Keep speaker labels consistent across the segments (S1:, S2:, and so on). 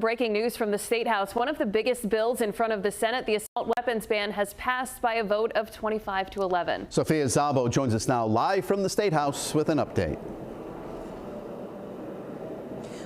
S1: Breaking news from the State House. One of the biggest bills in front of the Senate, the assault weapons ban, has passed by a vote of 25 to 11.
S2: Sophia Szabo joins us now live from the State House with an update.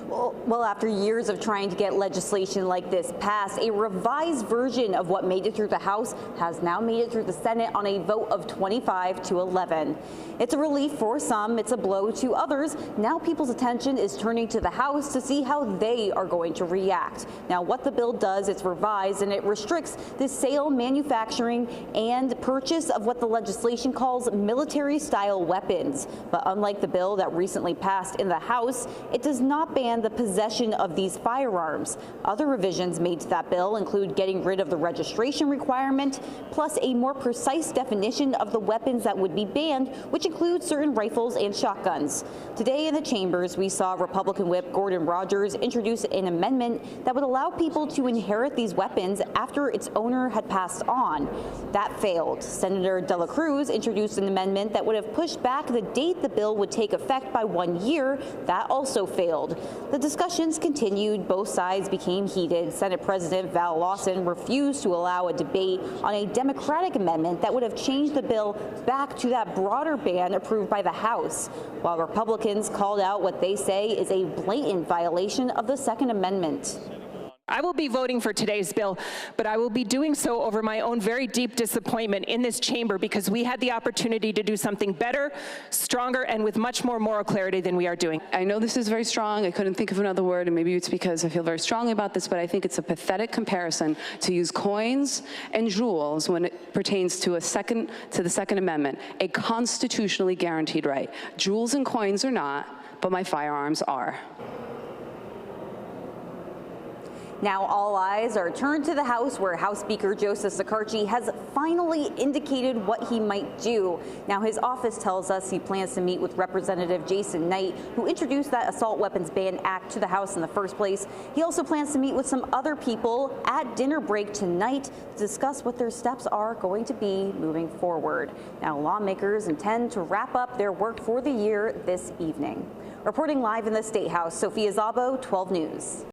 S3: Well, after years of trying to get legislation like this passed, a revised version of what made it through the House has now made it through the Senate on a vote of 25 to 11. It's a relief for some, it's a blow to others. Now people's attention is turning to the House to see how they are going to react. Now, what the bill does, it's revised and it restricts the sale, manufacturing, and purchase of what the legislation calls military-style weapons. But unlike the bill that recently passed in the House, it does not ban the possession of these firearms. Other revisions made to that bill include getting rid of the registration requirement, plus a more precise definition of the weapons that would be banned, which includes certain rifles and shotguns. Today in the chambers, we saw Republican Whip Gordon Rogers introduce an amendment that would allow people to inherit these weapons after its owner had passed on. That failed. Senator De La Cruz introduced an amendment that would have pushed back the date the bill would take effect by 1 year. That also failed. The discussions continued. Both sides became heated. Senate President Val Lawson refused to allow a debate on a Democratic amendment that would have changed the bill back to that broader ban approved by the House, while Republicans called out what they say is a blatant violation of the Second Amendment.
S4: I will be voting for today's bill, but I will be doing so over my own very deep disappointment in this chamber because we had the opportunity to do something better, stronger, and with much more moral clarity than we are doing.
S5: I know this is very strong. I couldn't think of another word, and maybe it's because I feel very strongly about this, but I think it's a pathetic comparison to use coins and jewels when it pertains to the Second Amendment, a constitutionally guaranteed right. Jewels and coins are not, but my firearms are.
S3: Now all eyes are turned to the House, where House Speaker Joseph Sakarchi has finally indicated what he might do. Now his office tells us he plans to meet with Representative Jason Knight, who introduced that Assault Weapons Ban Act to the House in the first place. He also plans to meet with some other people at dinner break tonight to discuss what their steps are going to be moving forward. Now lawmakers intend to wrap up their work for the year this evening. Reporting live in the State House, Sophia Szabo, 12 News.